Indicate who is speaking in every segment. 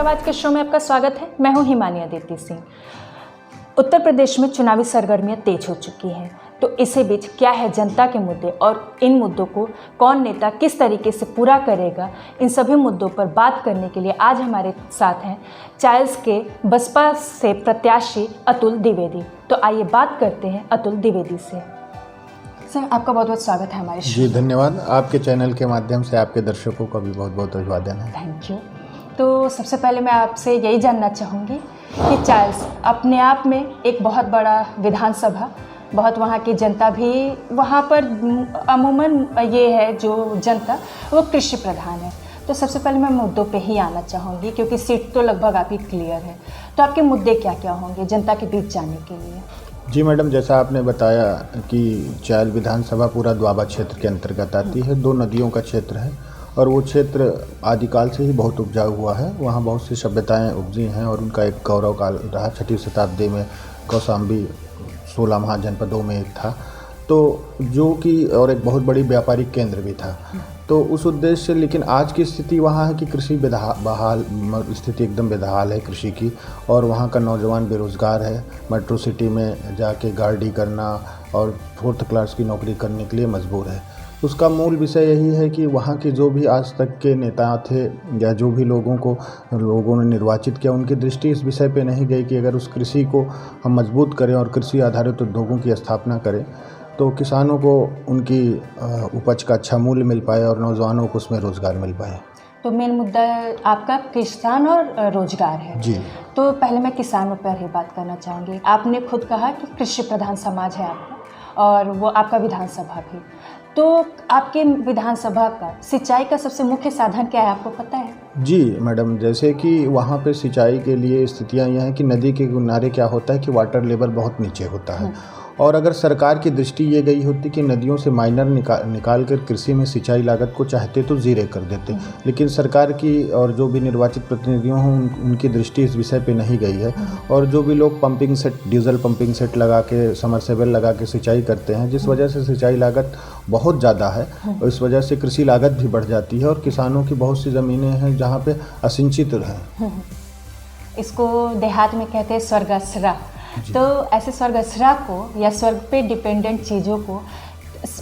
Speaker 1: आवाज़ के शो में आपका स्वागत है। मैं हूं हिमानी अदिति सिंह। उत्तर प्रदेश में चुनावी सरगर्मियां तेज हो चुकी हैं, तो इसी बीच क्या है जनता के मुद्दे और इन मुद्दों को कौन नेता किस तरीके से पूरा करेगा, इन सभी मुद्दों पर बात करने के लिए आज हमारे साथ हैं चाइल्स के बसपा से प्रत्याशी अतुल द्विवेदी। तो आइए बात करते हैं अतुल द्विवेदी से। सर, आपका बहुत बहुत स्वागत है हमारे शो।
Speaker 2: जी धन्यवाद। आपके चैनल के माध्यम से आपके दर्शकों का भी बहुत बहुत अभिवादन है।
Speaker 1: Thank you. तो सबसे पहले मैं आपसे यही जानना चाहूँगी कि चाइल्स अपने आप में एक बहुत बड़ा विधानसभा, बहुत वहाँ की जनता भी वहाँ पर अमूमन ये है जो जनता वो कृषि प्रधान है। तो सबसे पहले मैं मुद्दों पे ही आना चाहूँगी क्योंकि सीट तो लगभग आपकी क्लियर है। तो आपके मुद्दे क्या क्या होंगे जनता के बीच जाने के लिए?
Speaker 2: जी मैडम, जैसा आपने बताया कि चाइल विधानसभा पूरा द्वाबा क्षेत्र के अंतर्गत आती है। 2 नदियों का क्षेत्र है और वो क्षेत्र आदिकाल से ही बहुत उपजाऊ हुआ है। वहाँ बहुत सी सभ्यताएं उपजी हैं और उनका एक गौरव काल रहा। 6वीं शताब्दी में कौशाम्बी 16 महाजनपदों में एक था, तो जो कि और एक बहुत बड़ी व्यापारिक केंद्र भी था। तो उस उद्देश्य से, लेकिन आज की स्थिति वहाँ है कि कृषि बहाल स्थिति एकदम बेहाल है कृषि की, और वहाँ का नौजवान बेरोज़गार है। मेट्रो सिटी में जाके गार्डी करना और 4th क्लास की नौकरी करने के लिए मजबूर है। उसका मूल विषय यही है कि वहाँ के जो भी आज तक के नेता थे या जो भी लोगों ने निर्वाचित किया, उनकी दृष्टि इस विषय पे नहीं गई कि अगर उस कृषि को हम मजबूत करें और कृषि आधारित उद्योगों की स्थापना करें तो किसानों को उनकी उपज का अच्छा मूल्य मिल पाए और नौजवानों को उसमें रोज़गार मिल पाए। तो
Speaker 1: मेन मुद्दा आपका किसान और रोजगार है।
Speaker 2: जी।
Speaker 1: तो पहले मैं किसानों पर ही बात करना चाहूँगी। आपने खुद कहा कि कृषि प्रधान समाज है आपका और वो आपका विधानसभा भी। तो आपके विधानसभा का सिंचाई का सबसे मुख्य साधन क्या है, आपको पता है?
Speaker 2: जी मैडम, जैसे कि वहाँ पे सिंचाई के लिए स्थितियाँ यह हैं कि नदी के किनारे क्या होता है कि वाटर लेवल बहुत नीचे होता है, और अगर सरकार की दृष्टि ये गई होती कि नदियों से माइनर निकाल कर कृषि में सिंचाई लागत को चाहते तो ज़ीरो कर देते, लेकिन सरकार की और जो भी निर्वाचित प्रतिनिधियों हों उनकी दृष्टि इस विषय पे नहीं गई है। और जो भी लोग pumping set, diesel pumping set लगा के, समरसेबल लगा के सिंचाई करते हैं, जिस वजह से सिंचाई लागत बहुत ज़्यादा है और इस वजह से कृषि लागत भी बढ़ जाती है और किसानों की बहुत सी ज़मीनें हैं जहाँ पे असिंचित हैं।
Speaker 1: इसको देहात में कहते हैं स्वर्गाश्रा। तो ऐसे स्वर्गाश्रा को या स्वर्ग पे डिपेंडेंट चीज़ों को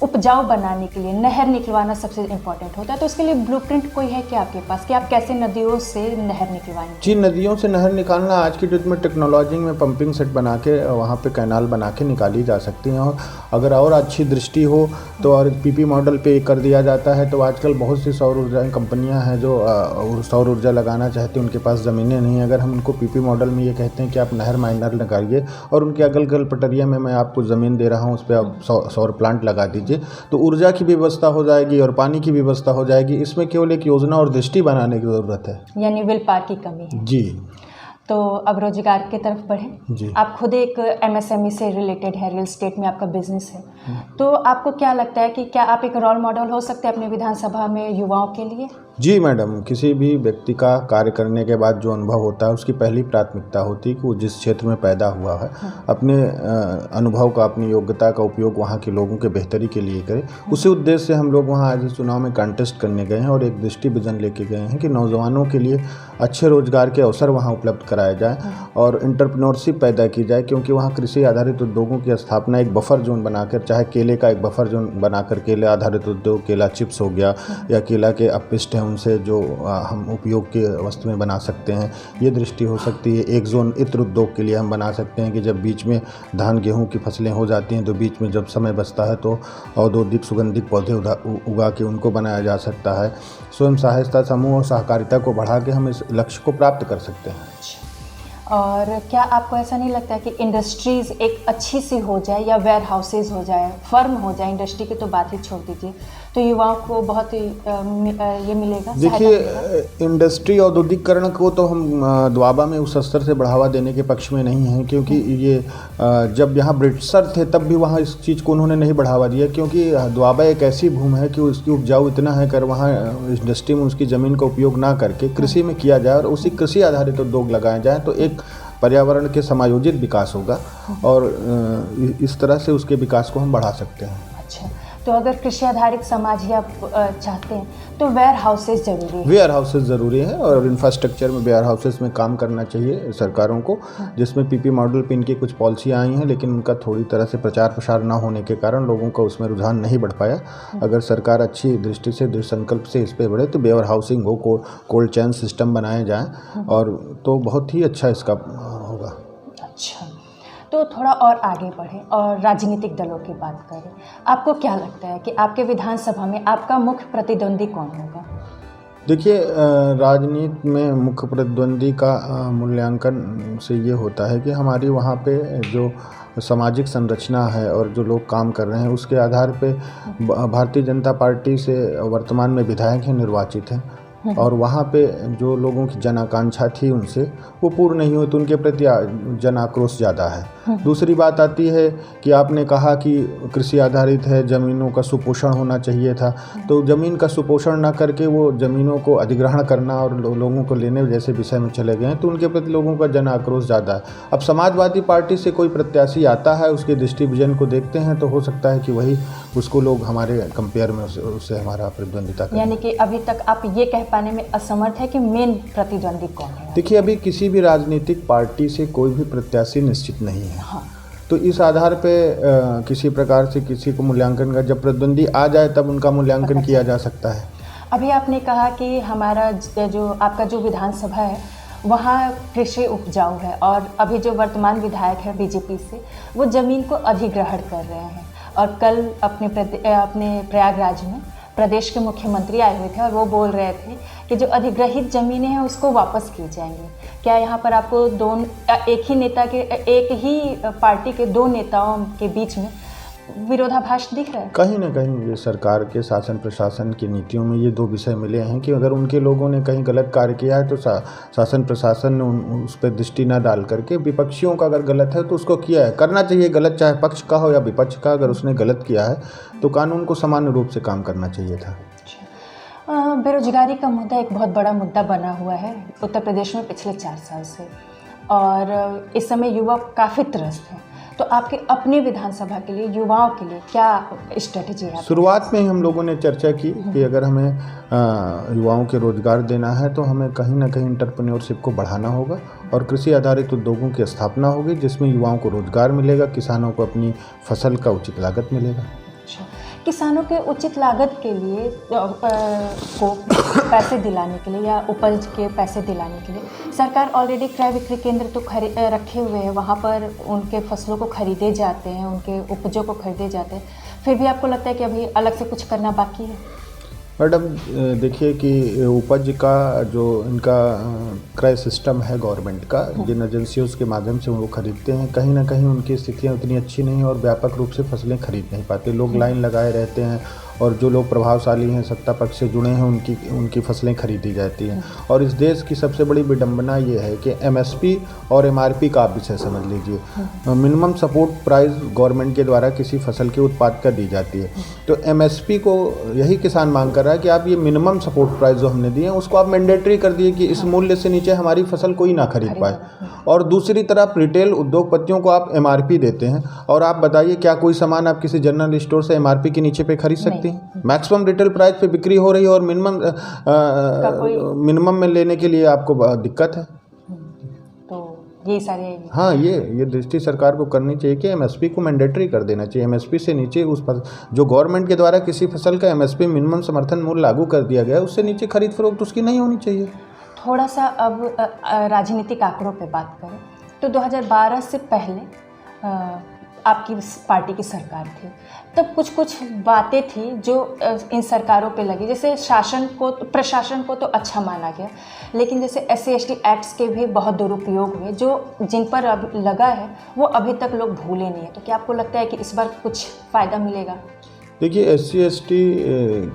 Speaker 1: उपजाऊ बनाने के लिए नहर निकलवाना सबसे इम्पोर्टेंट होता है। तो उसके लिए ब्लूप्रिंट कोई है क्या आपके पास कि आप कैसे नदियों से नहर निकलवाएंगे?
Speaker 2: जी, नदियों से नहर निकालना आज की डेट में टेक्नोलॉजी में पंपिंग सेट बना के वहाँ पे कैनाल बना के निकाली जा सकती हैं। और अगर और अच्छी दृष्टि हो तो और पीपी मॉडल पे कर दिया जाता है। तो आजकल बहुत सी सौर ऊर्जा कंपनियाँ हैं जो सौर ऊर्जा लगाना चाहती हैं, उनके पास ज़मीनें नहीं। अगर हम उनको पीपी मॉडल में ये कहते हैं कि आप नहर माइनर लगाइए और उनके अगल अगल पटरिया में मैं आपको ज़मीन दे रहा हूँ, उस पर आप सौर प्लांट लगा दीजिए, तो ऊर्जा की व्यवस्था हो जाएगी और पानी की व्यवस्था हो जाएगी। इसमें केवल एक योजना और दृष्टि बनाने की ज़रूरत है,
Speaker 1: यानी विल पावर की कमी है।
Speaker 2: जी।
Speaker 1: तो अब रोजगार की तरफ बढ़ें।
Speaker 2: जी।
Speaker 1: आप खुद एक एमएसएमई से रिलेटेड है, रियल एस्टेट में आपका बिजनेस है। तो आपको क्या लगता है कि क्या आप एक रोल मॉडल हो सकते हैं अपने विधानसभा में युवाओं के लिए?
Speaker 2: जी मैडम, किसी भी व्यक्ति का कार्य करने के बाद जो अनुभव होता है उसकी पहली प्राथमिकता होती है कि वो जिस क्षेत्र में पैदा हुआ है अपने अनुभव का, अपनी योग्यता का उपयोग वहाँ के लोगों के बेहतरी के लिए करे। उसी उद्देश्य से हम लोग वहाँ आज इस चुनाव में कंटेस्ट करने गए हैं और एक दृष्टि विजन लेके गए हैं कि नौजवानों के लिए अच्छे रोजगार के अवसर वहाँ उपलब्ध कराए जाए और एंटरप्रेन्योरशिप पैदा की जाए, क्योंकि वहाँ कृषि आधारित उद्योगों की स्थापना एक बफर जोन बनाकर, चाहे केले का एक बफर जोन बनाकर, केले आधारित उद्योग, केला चिप्स हो गया या केला के अपशिष्ट हैं उनसे जो हम उपयोग के वस्तु में बना सकते हैं, ये दृष्टि हो सकती है। एक जोन इत्र उद्योग के लिए हम बना सकते हैं कि जब बीच में धान गेहूं की फसलें हो जाती हैं तो बीच में जब समय बचता है तो औद्योगिक सुगंधित पौधे उगा के उनको बनाया जा सकता है। स्वयं सहायता समूह और सहकारिता को बढ़ा के हम इस लक्ष्य को प्राप्त कर सकते हैं।
Speaker 1: और क्या आपको ऐसा नहीं लगता कि इंडस्ट्रीज़ एक अच्छी सी हो जाए या वेयर हाउसेज हो जाए, फर्म हो जाए, इंडस्ट्री की तो बात ही छोड़ दीजिए, तो युवाओं को बहुत ही ये मिलेगा?
Speaker 2: देखिए, इंडस्ट्री औद्योगिकरण को तो हम द्वाबा में उस स्तर से बढ़ावा देने के पक्ष में नहीं हैं, क्योंकि ये जब यहाँ ब्रिटिशर थे तब भी वहाँ इस चीज़ को उन्होंने नहीं बढ़ावा दिया, क्योंकि द्वाबा एक ऐसी भूमि है कि उसकी उपजाऊ इतना है कर वहाँ इंडस्ट्री में उसकी ज़मीन का उपयोग ना करके कृषि में किया जाए और उसी कृषि आधारित उद्योग लगाए जाए तो एक पर्यावरण के समायोजित विकास होगा और इस तरह से उसके विकास को हम बढ़ा सकते हैं।
Speaker 1: अच्छा, तो अगर कृषि आधारित समाज ही आप चाहते हैं तो वेयर हाउसेज जरूरी है।
Speaker 2: वेयर हाउसेज ज़रूरी है और इंफ्रास्ट्रक्चर में वेयर हाउसेज में काम करना चाहिए सरकारों को, जिसमें पीपी मॉडल पे इनकी कुछ पॉलिसियाँ आई हैं, लेकिन उनका थोड़ी तरह से प्रचार प्रसार ना होने के कारण लोगों का उसमें रुझान नहीं बढ़ पाया। अगर सरकार अच्छी दृष्टि से, दृढ़ संकल्प से इस पर बढ़े तो वेयर हाउसिंग हो, कोल्ड चेन सिस्टम बनाए जाएँ और तो बहुत ही अच्छा इसका होगा।
Speaker 1: अच्छा, तो थोड़ा और आगे बढ़ें और राजनीतिक दलों की बात करें। आपको क्या लगता है कि आपके विधानसभा में आपका मुख्य प्रतिद्वंदी कौन होगा?
Speaker 2: देखिए, राजनीति में मुख्य प्रतिद्वंदी का मूल्यांकन से ये होता है कि हमारी वहाँ पे जो सामाजिक संरचना है और जो लोग काम कर रहे हैं उसके आधार पे भारतीय जनता पार्टी से वर्तमान में विधायक हैं, निर्वाचित हैं, और वहाँ पे जो लोगों की जन आकांक्षा थी उनसे वो पूर्ण नहीं हुई तो उनके प्रति जन आक्रोश ज़्यादा है। दूसरी बात आती है कि आपने कहा कि कृषि आधारित है, ज़मीनों का सुपोषण होना चाहिए था, तो ज़मीन का सुपोषण ना करके वो ज़मीनों को अधिग्रहण करना और लोगों को लेने जैसे विषय में चले गए हैं, तो उनके प्रति लोगों का जन आक्रोश ज़्यादा है। अब समाजवादी पार्टी से कोई प्रत्याशी आता है, उसके दृष्टि विजन को देखते हैं तो हो सकता है कि वही उसको लोग हमारे कंपेयर में उससे हमारा प्रतिद्वंदिता करें।
Speaker 1: यानी कि अभी तक आप ये कह पाने में असमर्थ है कि मेन प्रतिद्वंदी कौन है?
Speaker 2: देखिए, अभी किसी भी राजनीतिक पार्टी से कोई भी प्रत्याशी निश्चित नहीं है।
Speaker 1: हाँ।
Speaker 2: तो इस आधार पे किसी प्रकार से किसी को मूल्यांकन का, जब प्रतिद्वंदी आ जाए तब उनका मूल्यांकन किया जा सकता है।
Speaker 1: अभी आपने कहा कि हमारा जो आपका जो विधानसभा है वहाँ कृषि उपजाऊ है और अभी जो वर्तमान विधायक है बीजेपी से वो ज़मीन को अधिग्रहण कर रहे हैं, और कल अपने प्रयागराज में प्रदेश के मुख्यमंत्री आए हुए थे और वो बोल रहे थे कि जो अधिग्रहित ज़मीनें हैं उसको वापस की जाएंगी। क्या यहाँ पर आपको एक ही पार्टी के दो नेताओं के बीच में विरोधाभास दिख रहा है?
Speaker 2: कहीं ना कहीं ये सरकार के शासन प्रशासन की नीतियों में ये दो विषय मिले हैं कि अगर उनके लोगों ने कहीं गलत कार्य किया है तो शासन प्रशासन ने उस पर दृष्टि न डाल करके विपक्षियों का अगर गलत है तो उसको किया है, करना चाहिए गलत, चाहे पक्ष का हो या विपक्ष का। अगर उसने गलत किया है तो कानून को सामान्य रूप से काम करना चाहिए था।
Speaker 1: बेरोजगारी का मुद्दा एक बहुत बड़ा मुद्दा बना हुआ है उत्तर प्रदेश में पिछले 4 साल से, और इस समय युवा काफ़ी त्रस्त हैं। तो आपके अपने विधानसभा के लिए, युवाओं के लिए क्या स्ट्रेटजी है?
Speaker 2: शुरुआत में ही हम लोगों ने चर्चा की कि अगर हमें युवाओं के रोजगार देना है तो हमें कहीं ना कहीं एंटरप्रेन्योरशिप को बढ़ाना होगा और कृषि आधारित उद्योगों की स्थापना होगी, जिसमें युवाओं को रोजगार मिलेगा, किसानों को अपनी फसल का उचित लागत मिलेगा।
Speaker 1: अच्छा, किसानों के उचित लागत के लिए को पैसे दिलाने के लिए या उपज के पैसे दिलाने के लिए सरकार ऑलरेडी क्रय विक्रय केंद्र तो रखे हुए हैं, वहाँ पर उनके फसलों को खरीदे जाते हैं, उनके उपजों को खरीदे जाते हैं, फिर भी आपको लगता है कि अभी अलग से कुछ करना बाकी है?
Speaker 2: मैडम, देखिए कि उपज का जो इनका क्रय सिस्टम है गवर्नमेंट का, जिन एजेंसियों के माध्यम से वो खरीदते हैं, कहीं ना कहीं उनकी स्थितियाँ उतनी अच्छी नहीं है और व्यापक रूप से फसलें खरीद नहीं पाते। लोग लाइन लगाए रहते हैं और जो लोग प्रभावशाली हैं, सत्ता पक्ष से जुड़े हैं, उनकी फसलें खरीदी जाती हैं। और इस देश की सबसे बड़ी विडंबना ये है कि एमएसपी और एमआरपी का आप विषय समझ लीजिए, मिनिमम सपोर्ट प्राइस गवर्नमेंट के द्वारा किसी फसल के उत्पाद का दी जाती है। तो एमएसपी को यही किसान मांग कर रहा है कि आप ये मिनिमम सपोर्ट प्राइस जो हमने दिए हैं उसको आप मैंडेटरी कर दिए कि इस मूल्य से नीचे हमारी फसल कोई ना खरीद पाए। और दूसरी तरफ रिटेल उद्योगपतियों को आप एमआरपी देते हैं, और आप बताइए क्या कोई सामान आप किसी जनरल स्टोर से एमआरपी के नीचे पे खरीद सकते हैं? मैक्सिमम रिटेल प्राइस पे बिक्री हो रही है और मिनिमम में लेने के लिए आपको दिक्कत है।
Speaker 1: तो ये सारे
Speaker 2: ये दृष्टि सरकार को करनी चाहिए कि एमएसपी को मैंडेटरी कर देना चाहिए। एमएसपी से नीचे जो गवर्नमेंट के द्वारा किसी फसल का एमएसपी मिनिमम समर्थन मूल्य लागू कर दिया गया है, उससे नीचे खरीद फरोख्त उसकी नहीं होनी चाहिए।
Speaker 1: थोड़ा सा अब राजनीतिक आंकड़ों पे बात करें तो 2012 से पहले आपकी पार्टी की सरकार थी, तब कुछ बातें थी जो इन सरकारों पे लगी, जैसे प्रशासन को तो अच्छा माना गया, लेकिन जैसे SC/ST एक्ट्स के भी बहुत दुरुपयोग हुए जो जिन पर अब लगा है वो अभी तक लोग भूले नहीं है। तो क्या आपको लगता है कि इस बार कुछ फ़ायदा मिलेगा?
Speaker 2: देखिए, SC/ST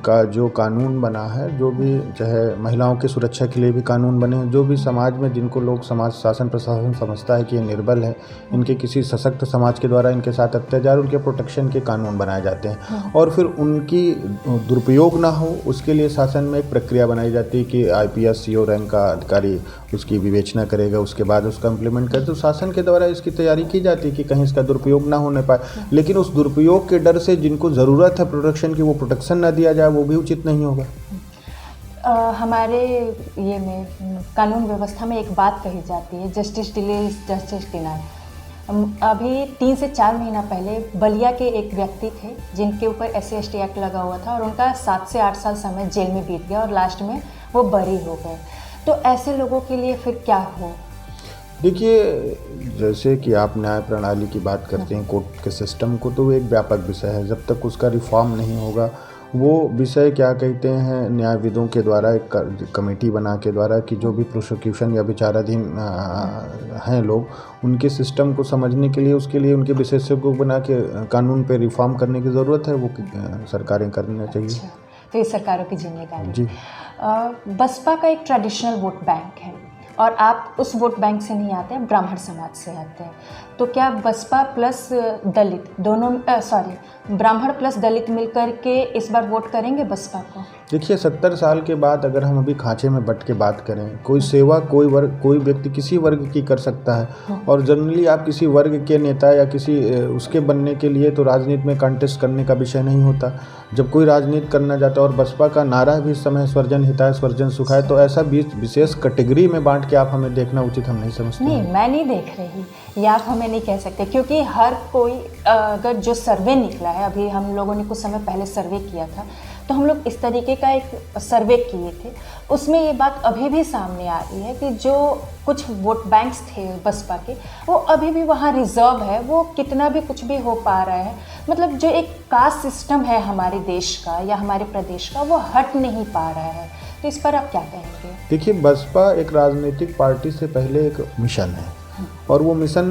Speaker 2: का जो कानून बना है, जो भी चाहे महिलाओं की सुरक्षा के लिए भी कानून बने हैं, जो भी समाज में जिनको लोग समाज शासन प्रशासन समझता है कि ये निर्बल है, इनके किसी सशक्त समाज के द्वारा इनके साथ अत्याचार, उनके प्रोटेक्शन के कानून बनाए जाते हैं और फिर उनकी दुरुपयोग ना हो उसके लिए शासन में एक प्रक्रिया बनाई जाती है कि IPS CO रैंक का अधिकारी उसकी विवेचना करेगा, उसके बाद उसका इम्प्लीमेंट करे। तो शासन के द्वारा इसकी तैयारी की जाती है कि कहीं इसका दुरुपयोग ना होने पाए, लेकिन उस दुरुपयोग के डर से जिनको ज़रूरत ज़रूरत है प्रोटेक्शन की वो प्रोटेक्शन ना दिया जाए, वो भी उचित नहीं होगा।
Speaker 1: हमारे ये में कानून व्यवस्था में एक बात कही जाती है, justice delay is justice deny. अभी 3 से 4 महीना पहले बलिया के एक व्यक्ति थे जिनके ऊपर SC/ST एक्ट लगा हुआ था और उनका 7 से 8 साल समय जेल में बीत गया और लास्ट में वो बरी हो गए। तो ऐसे लोगों के लिए फिर क्या हो?
Speaker 2: देखिए, जैसे कि आप न्याय प्रणाली की बात करते हैं, कोर्ट के सिस्टम को, तो वो एक व्यापक विषय है। जब तक उसका रिफॉर्म नहीं होगा, वो विषय क्या कहते हैं न्यायविदों के द्वारा एक कमेटी बना के द्वारा कि जो भी प्रोसिक्यूशन या विचाराधीन हैं लोग, उनके सिस्टम को समझने के लिए, उसके लिए उनके विशेषज्ञों को बना के कानून पे रिफॉर्म करने की ज़रूरत है, वो सरकारें करना चाहिए।
Speaker 1: अच्छा, तो ये सरकारों की जिम्मेदारी
Speaker 2: जी।
Speaker 1: बसपा का एक ट्रेडिशनल वोट बैंक है और आप उस वोट बैंक से नहीं आते हैं, ब्राह्मण समाज से आते हैं। तो क्या बसपा प्लस दलित दोनों ब्राह्मण प्लस दलित मिलकर के इस बार वोट करेंगे बसपा को?
Speaker 2: देखिए, 70 साल के बाद अगर हम अभी खांचे में बट के बात करें, कोई सेवा कोई व्यक्ति किसी वर्ग की कर सकता है और जनरली आप किसी वर्ग के नेता या किसी उसके बनने के लिए तो राजनीति में कंटेस्ट करने का विषय नहीं होता। जब कोई राजनीति करना चाहता है और बसपा का नारा भी इस समय स्वजन हिताय स्वजन सुखाय, तो ऐसा विशेष कैटेगरी में बांट के आप हमें देखना उचित हम नहीं समझते।
Speaker 1: नहीं, मैं नहीं देख रही, या आप हमें नहीं कह सकते, क्योंकि हर कोई अगर जो सर्वे निकला है, अभी हम लोगों ने कुछ समय पहले सर्वे किया था, तो हम लोग इस तरीके का एक सर्वे किए थे, उसमें ये बात अभी भी सामने आ रही है कि जो कुछ वोट बैंक्स थे बसपा के, वो अभी भी वहाँ रिजर्व है, वो कितना भी कुछ भी हो पा रहा है। मतलब जो एक कास्ट सिस्टम है हमारे देश का या हमारे प्रदेश का, वो हट नहीं पा रहा है। तो इस पर आप क्या कहेंगे?
Speaker 2: देखिए, बसपा एक राजनीतिक पार्टी से पहले एक मिशन है और वो मिशन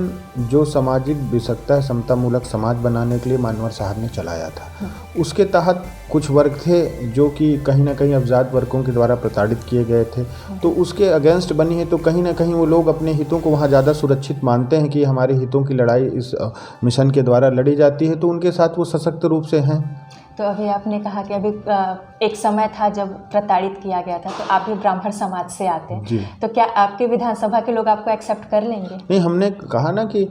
Speaker 2: जो सामाजिक विषयता समतामूलक समाज बनाने के लिए मानवर साहब ने चलाया था। उसके तहत कुछ वर्ग थे जो कि कहीं ना कहीं अवजात वर्गों के द्वारा प्रताड़ित किए गए थे, तो उसके अगेंस्ट बनी है। तो कहीं ना कहीं वो लोग अपने हितों को वहाँ ज़्यादा सुरक्षित मानते हैं कि हमारे हितों की लड़ाई इस मिशन के द्वारा लड़ी जाती है, तो उनके साथ वो सशक्त रूप से हैं।
Speaker 1: तो अभी आपने कहा कि अभी एक समय था जब प्रताड़ित किया गया था, तो आप भी ब्राह्मण समाज से आते हैं
Speaker 2: जी।
Speaker 1: तो क्या आपके विधानसभा के लोग आपको एक्सेप्ट कर लेंगे?
Speaker 2: नहीं, हमने कहा ना कि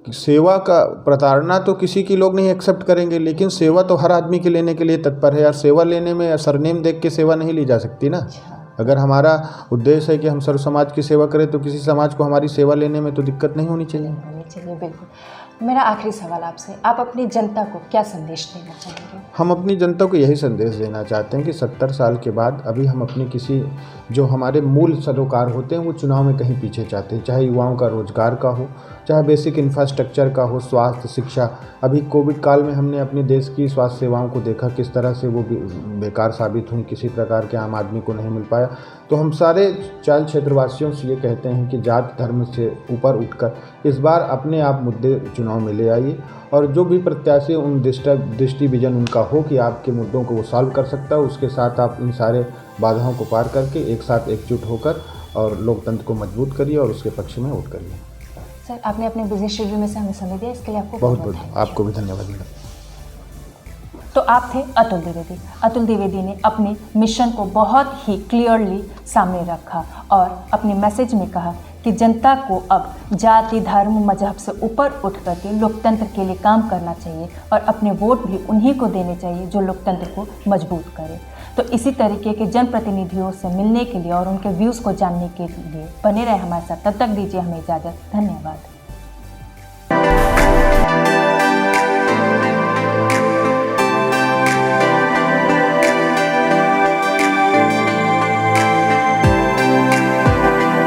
Speaker 2: सेवा का प्रताड़ना तो किसी की लोग नहीं एक्सेप्ट करेंगे, लेकिन सेवा तो हर आदमी के लेने के लिए तत्पर है। यार, सेवा लेने में सरनेम देख के सेवा नहीं ली जा सकती ना। अगर हमारा उद्देश्य है कि हम सर्व समाज की सेवा करें, तो किसी समाज को हमारी सेवा लेने में तो दिक्कत नहीं होनी चाहिए।
Speaker 1: बिल्कुल। मेरा आखिरी सवाल आपसे, आप अपनी जनता को क्या संदेश देना चाहेंगे?
Speaker 2: हम अपनी जनता को यही संदेश देना चाहते हैं कि 70 साल के बाद अभी हम अपने किसी जो हमारे मूल सरोकार होते हैं वो चुनाव में कहीं पीछे चाहते हैं, चाहे युवाओं का रोजगार का हो, चाहे बेसिक इंफ्रास्ट्रक्चर का हो, स्वास्थ्य, शिक्षा। अभी कोविड काल में हमने अपने देश की स्वास्थ्य सेवाओं को देखा किस तरह से वो बेकार साबित हुई, किसी प्रकार के आम आदमी को नहीं मिल पाया। तो हम सारे चाल क्षेत्रवासियों से ये कहते हैं कि जाति धर्म से ऊपर उठकर इस बार अपने आप मुद्दे चुनाव में ले आइए और जो भी प्रत्याशी उन दृष्टि विजन उनका हो कि आपके मुद्दों को वो सॉल्व कर सकता है, उसके साथ आप इन सारे बाधाओं को पार करके एक साथ एकजुट होकर और लोकतंत्र को मजबूत करिए और उसके पक्ष में वोट करिए।
Speaker 1: सर, आपने अपने बिजी शेड्यूल में से हमें समय दिया, इसके लिए आपको
Speaker 2: बहुत बहुत आपको भी धन्यवाद।
Speaker 1: तो आप थे अतुल द्विवेदी। अतुल द्विवेदी ने अपने मिशन को बहुत ही क्लियरली सामने रखा और अपने मैसेज में कहा कि जनता को अब जाति धर्म मजहब से ऊपर उठ करके लोकतंत्र के लिए काम करना चाहिए और अपने वोट भी उन्हीं को देने चाहिए जो लोकतंत्र को मजबूत करे। तो इसी तरीके के जनप्रतिनिधियों से मिलने के लिए और उनके व्यूज़ को जानने के लिए बने रहे हमारे साथ। तब तक दीजिए हमें इजाज़त। धन्यवाद।